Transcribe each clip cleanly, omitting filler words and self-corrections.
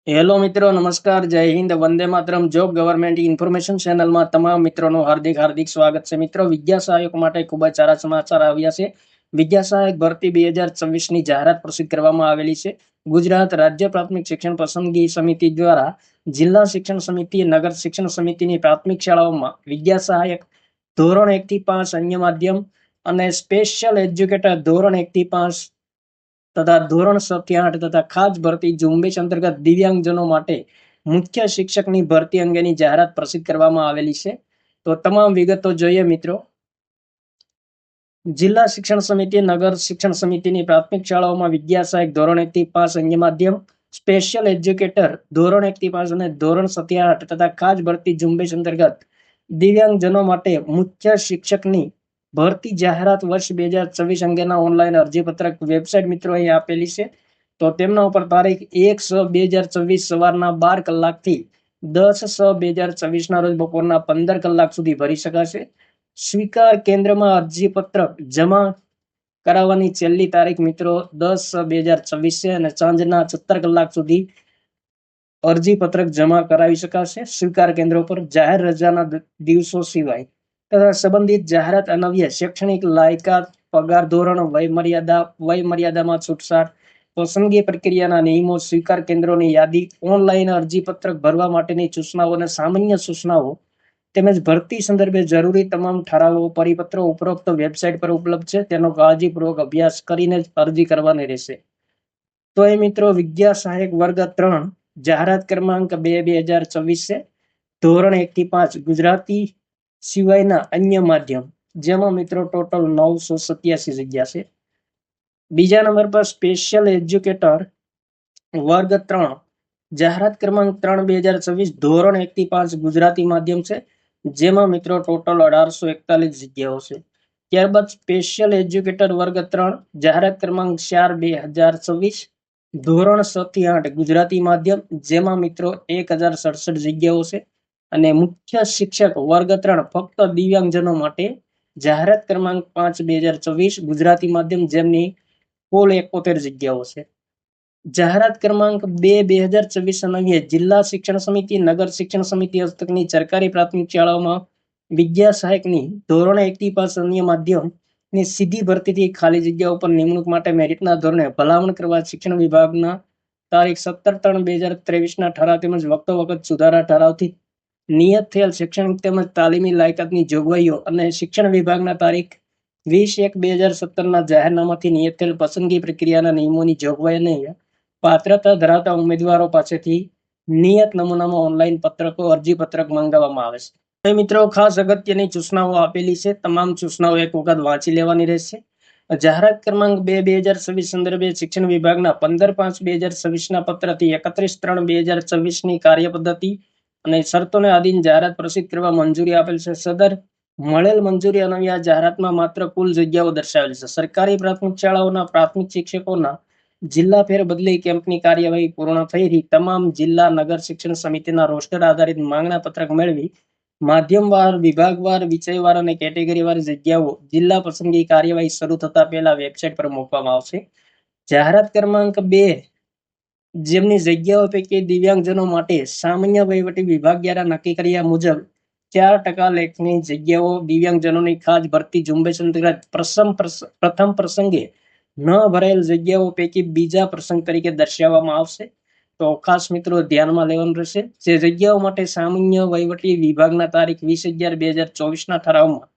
Hello મિત્રો, નમસ્કાર, જય Hind, Vande Mataram. Job government information ચેનલમાં તમામ મિત્રોનું હાર્દિક હાર્દિક સ્વાગત છે. મિત્રો, વિદ્યા સહાયક માટે ખૂબ જ સારા સમાચાર આવ્યા છે. વિદ્યા સહાયક ભરતી 2024ની જાહેરાત પ્રસિદ્ધ કરવામાં આવેલી છે. ગુજરાત રાજ્ય પ્રાથમિક શિક્ષણ પસંદગી સમિતિ દ્વારા જિલ્લા શિક્ષણ સમિતિ, નગર શિક્ષણ સમિતિની પ્રાથમિક શાળાઓમાં વિદ્યા સહાયક ધોરણ 1 થી 5 અન્ય માધ્યમ અને સ્પેશિયલ એજ્યુકેટર ધોરણ 1 થી 5 તથા ધોરણ 6 થી 8 તથા ખાસ ભરતી ઝુંબેશ અંતર્ગત દિવ્યાંગજનો માટે મુખ્ય શિક્ષકની ભરતી અંગેની જાહેરાત પ્રસિદ્ધ કરવામાં આવેલી છે. તો તમામ વિગતો જોઈએ મિત્રો. જિલ્લા શિક્ષણ સમિતિ, નગર શિક્ષણ સમિતિની પ્રાથમિક શાળાઓમાં વિદ્યા સહાયક ધોરણ 1 થી 5 અન્ય માધ્યમ, સ્પેશિયલ એજ્યુકેટર ધોરણ 1 થી 5 અને ધોરણ 6 થી 8 તથા ખાસ ભરતી ઝુંબેશ અંતર્ગત દિવ્યાંગજનો માટે મુખ્ય શિક્ષકની ભરતી જાહેરાત વર્ષ 2024 અંગેના ઓનલાઈન અરજીપત્રક વેબસાઇટ મિત્રો અહીં આપેલી છે. તો તેમના ઉપર તારીખ 1/6/2024 સવારના 12 કલાકથી 10/6/2024 રોજ બપોરના 15 કલાક સુધી ભરી શકાશે. સ્વીકાર કેન્દ્રમાં અરજીપત્રક જમા કરાવવાની છેલ્લી તારીખ મિત્રો 10/6/2024 છે અને સાંજના 17 કલાક સુધી અરજીપત્રક જમા કરાવી શકાશે. સ્વીકાર કેન્દ્રો પર જાહેર રજાના દિવસો સિવાય તથા સંબંધિત જાહેરાત અન્વયે શૈક્ષણિક લાયકાત, પગાર ધોરણ, વયમર્યાદામાં છૂટછાટ, પસંદગી પ્રક્રિયાના નિયમો, સ્વીકાર કેન્દ્રોની યાદી, ઓનલાઈન અરજીપત્રક ભરવા માટેની સૂચનાઓ અને સામાન્ય સૂચનાઓ તેમજ ભરતી સંદર્ભે જરૂરી તમામ ઠરાવો, પરિપત્રો ઉપરોક્ત વેબસાઇટ પર ઉપલબ્ધ છે. તેનો કાળજીપૂર્વક અભ્યાસ કરીને જ અરજી કરવાની રહેશે. તો એ મિત્રો વિદ્યા સહાયક વર્ગ 3 જાહેરાત ક્રમાંક 2/2024 છે. ધોરણ 1 થી 5 ગુજરાતી સિવાયના અન્ય માધ્યમ, જેમાં મિત્રો ટોટલ 987 જગ્યા છે. બીજા નંબર પર સ્પેશિયલ એજ્યુકેટર વર્ગ 3 જાહેરાત ક્રમાંક 3/2024 ધોરણ 1 થી 5 ગુજરાતી માધ્યમ છે, જેમાં મિત્રો ટોટલ 1841 જગ્યાઓ છે. ત્યારબાદ સ્પેશિયલ એજ્યુકેટર વર્ગ 3 જાહેરાત ક્રમાંક 4/2024 ધોરણ 6 થી 8 ગુજરાતી માધ્યમ, જેમાં મિત્રો 1067 જગ્યાઓ છે. અને મુખ્ય શિક્ષક વર્ગ 3 ફક્ત દિવ્યાંગજનો માટે જાહેરાત ક્રમાંક 5/2024 ગુજરાતી માધ્યમ, જેમની કુલ 71 જગ્યાઓ છે. જાહેરાત ક્રમાંક 2/2024 અન્વયે જિલ્લા શિક્ષણ સમિતિ, નગર શિક્ષણ સમિતિ હસ્તકની સરકારી પ્રાથમિક શાળાઓમાં વિદ્યા સહાયકની ધોરણ 1 થી 5 અન્ય માધ્યમ ની સીધી ભરતીથી ખાલી જગ્યાઓ પર નિમણૂક માટે મેરિટના ધોરણે ભલામણ કરવા શિક્ષણ વિભાગના તારીખ 17/3/2023 ઠરાવ તેમજ વખતોવખત સુધારા ઠરાવથી નિયત થયેલ શૈક્ષણિક તેમજ તાલીમી લાયકાતની જોગવાઈઓ અને શિક્ષણ વિભાગના તારીખ 20/1/2017 જાહેરનામાથી નિયત થયેલ પસંદગી પ્રક્રિયાના નિયમોની જોગવાઈને પાત્રતા ધરાવતા ઉમેદવારો પાસેથી નિયત નમૂનામાં ઓનલાઈન પત્રકો, અરજીપત્રક મંગાવવામાં આવે છે. મિત્રો, ખાસ અગત્યની સૂચનાઓ આપેલી છે. તમામ સૂચનાઓ એક વખત વાંચી લેવાની રહેશે. જાહેરાત ક્રમાંક 2/2024 સંદર્ભે શિક્ષણ વિભાગના 15/5/2024 પત્રથી 31/3/2024 કાર્યપદ્ધતિ અને શરતોને આધીન જાહેરાત પ્રસિદ્ધ કરવા મંજૂરી આપેલ છે. સદર મળેલ મંજૂરી અન્વયે જાહેરાતમાં માત્ર કુલ જગ્યાઓ દર્શાવેલ છે. સરકારી પ્રાથમિક શાળાઓના પ્રાથમિક શિક્ષકોના જિલ્લા ફેરબદલી કેમ્પની કાર્યવાહી પૂર્ણ થઈ રહી તમામ જિલ્લા નગર શિક્ષણ સમિતિના રોસ્ટર આધારિત માંગણા પત્રક મેળવી માધ્યમવાર, વિભાગવાર, વિષયવાર અને કેટેગરીવાર જગ્યાઓ જિલ્લા પસંદગી કાર્યવાહી શરૂ થતા પહેલા વેબસાઇટ પર મૂકવામાં આવશે. જાહેરાત ક્રમાંક 2 જેમની જગ્યાઓ પૈકી દિવ્યાંગજનો માટે સામાન્ય વહીવટી વિભાગ દ્વારા નક્કી કર્યા મુજબ 4% લેખની જગ્યાઓ દિવ્યાંગજનોની ખાસ ભરતી ઝુંબેશ અંતર્ગત પ્રથમ પ્રસંગે ન ભરેલ જગ્યાઓ પૈકી બીજા પ્રસંગ તરીકે દર્શાવવામાં આવશે. તો ખાસ મિત્રો ધ્યાનમાં લેવાનું રહેશે. જે જગ્યાઓ માટે સામાન્ય વહીવટી વિભાગના તારીખ 20/11/2024 ઠરાવમાં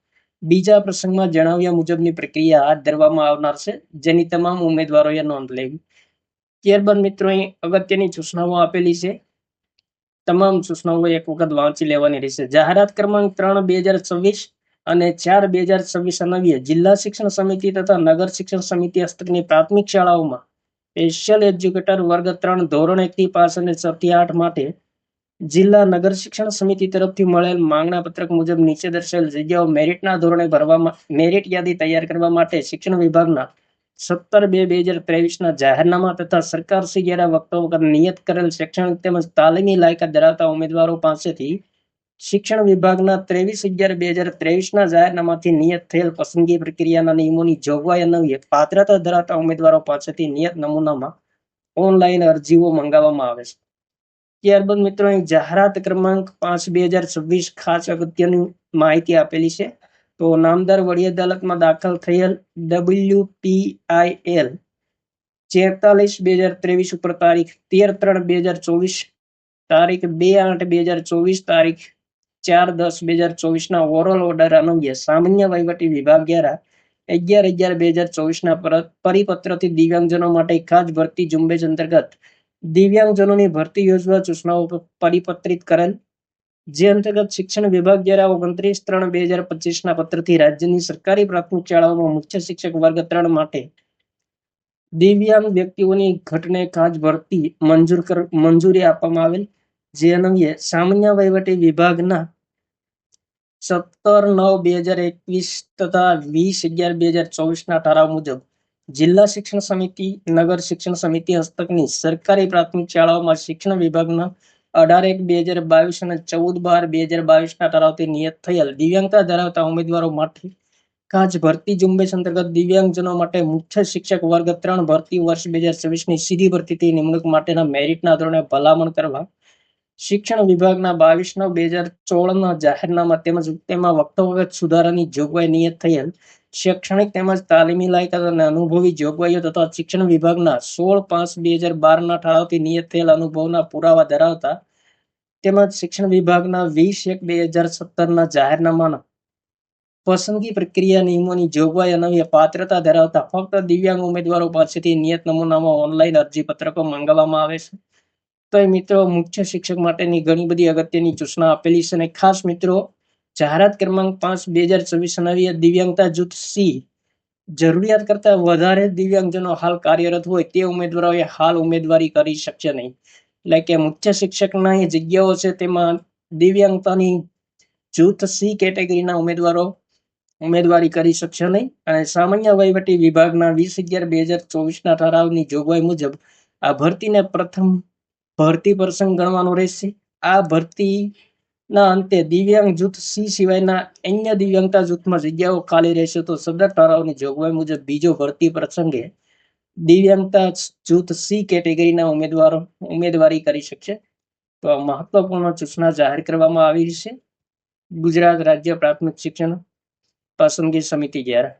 બીજા પ્રસંગમાં જણાવ્યા મુજબની પ્રક્રિયા હાથ ધરવામાં આવનાર છે, જેની તમામ ઉમેદવારોએ નોંધ લેવી. ત્યારબાદ મિત્રો અહીં અગત્યની સૂચનાઓ આપેલી છે. તમામ સૂચનાઓ એક વખત વાંચી લેવાની રહેશે. જાહેરાત ક્રમાંક 3/2024 અને 4/2024 અન્વયે જિલ્લા શિક્ષણ સમિતિ તથા નગર શિક્ષણ સમિતિ હસ્તકની પ્રાથમિક શાળાઓમાં સ્પેશિયલ એજ્યુકેટર વર્ગ 3 ધોરણ 1 થી 5 અને 6 થી 8 માટે જિલ્લા નગર શિક્ષણ સમિતિ તરફથી મળેલ માંગણા પત્રક મુજબ નીચે દર્શાવેલ જગ્યાઓ મેરિટના ધોરણે ભરવામાં મેરિટ યાદી તૈયાર કરવા માટે શિક્ષણ વિભાગના 17/2/2023 જાહેરનામા તથા સરકારશ્રી દ્વારા વખતોવખત નિયત કરેલ શૈક્ષણિક તેમજ તાલીમી લાયકાત ધરાવતા ઉમેદવારો પાસેથી શિક્ષણ વિભાગના 23/11/2023 જાહેરનામાથી નિયત થયેલ પસંદગી પ્રક્રિયાના નિયમોની જોગવાઈ અન્વયે પાત્રતા ધરાવતા ઉમેદવારો પાસેથી નિયત નમૂનામાં ઓનલાઈન અરજીઓ મંગાવવામાં આવે છે. ત્યારબાદ મિત્રો અહીં જાહેરાત ક્રમાંક 5/2026 ખાસ અગત્યની માહિતી આપેલી છે. તો નામદાર વડી અદાલતમાં દાખલ થયેલ WPIL 46/2023 ઉપર તારીખ 13/3/2024, તારીખ 2/8/2024, તારીખ 4/10/2024 ના ઓરલ ઓર્ડર અન્વયે સામાન્ય વહીવટી વિભાગ દ્વારા 11/11/2024 ના પરિપત્રથી દિવ્યાંગજનો માટે ખાસ ભરતી ઝુંબેશ અંતર્ગત દિવ્યાંગજનોની ભરતી યોજવા સૂચનાઓ પરિપત્રિત કરેલ, જે અંતર્ગત શિક્ષણ વિભાગ દ્વારા 29/3/2025 ના પત્રથી રાજ્યની સરકારી પ્રાથમિક શાળાઓમાં મુખ્ય શિક્ષક વર્ગ 3 માટે દિવ્યાંગ વ્યક્તિઓની ઘટને ખાસ ભરતી મંજૂરી આપવામાં આવેલ, જે અન્વયે સામાન્ય વહીવટી વિભાગના 17/9/2021 તથા 20/11/2024 ના ઠરાવ મુજબ જિલ્લા શિક્ષણ સમિતિ, નગર શિક્ષણ સમિતિ હસ્તકની સરકારી પ્રાથમિક શાળાઓમાં શિક્ષણ વિભાગના 18/1/2022 અને 14/12/2022 ના ઠરાવથી નિયત થયેલ દિવ્યાંગતા ધરાવતા ઉમેદવારો માટે ખાસ ભરતી ઝુંબેશ અંતર્ગત દિવ્યાંગજનો માટે મુખ્ય શિક્ષક વર્ગ 3 ભરતી વર્ષ 2024 ની સીધી ભરતીથી નિમણૂક માટેના મેરિટના ધોરણે ભલામણ કરવા શિક્ષણ વિભાગના 22/9/2016 ના જાહેરનામા તેમજ તેમાં વખતોવખત સુધારાની જોગવાઈ નિયત થયેલ શૈક્ષણિક તેમજ તાલીમી લાયકાત અને અનુભવી જોગવાઈઓ તથા શિક્ષણ વિભાગના 16/5/2012 ના ઠરાવથી નિયત થયેલ અનુભવના પુરાવા ધરાવતા તેમજ શિક્ષણ વિભાગના 20/1/2017 ના જાહેરનામાના પસંદગી પ્રક્રિયા નિયમોની જોગવાઈ અન્વયે પાત્રતા ધરાવતા ફક્ત દિવ્યાંગ ઉમેદવારો પાસેથી નિયત નમૂનામાં ઓનલાઈન અરજી પત્રકો મંગાવવામાં આવે છે. તો એ મિત્રો મુખ્ય શિક્ષક માટેની ઘણી બધી અગત્યની સૂચના આપેલી છે. અને ખાસ મિત્રો જાહેરાત ક્રમાંક 5/2024 અન્વયે દિવ્યાંગતા જૂથ સી જરૂરિયાત કરતા વધારે દિવ્યાંગજનો હાલ કાર્યરત હોય તે ઉમેદવારોએ હાલ ઉમેદવારી કરી શકશે નહીં. એટલે કે મુખ્ય શિક્ષકના એ જગ્યાઓ છે તેમાં દિવ્યાંગતાની જૂથ સી કેટેગરીના ઉમેદવારો ઉમેદવારી કરી શકશે નહીં. અને સામાન્ય વહીવટી વિભાગના 20/11/2024 ના ઠરાવની જોગવાઈ મુજબ આ ભરતીને પ્રથમ ભરતી પ્રસંગ ગણવાનો રહેશે. આ ભરતીના અંતે દિવ્યાંગ જૂથ સી સિવાયના અન્ય દિવ્યાંગતા જૂથમાં જગ્યાઓ ખાલી રહેશે તો સદર ઠરાવની જોગવાઈ મુજબ બીજો ભરતી પ્રસંગે દિવ્યાંગતા જૂથ સી કેટેગરીના ઉમેદવારો ઉમેદવારી કરી શકશે. તો મહત્વપૂર્ણ સૂચના જાહેર કરવામાં આવી છે ગુજરાત રાજ્ય પ્રાથમિક શિક્ષણ પસંદગી સમિતિ દ્વારા.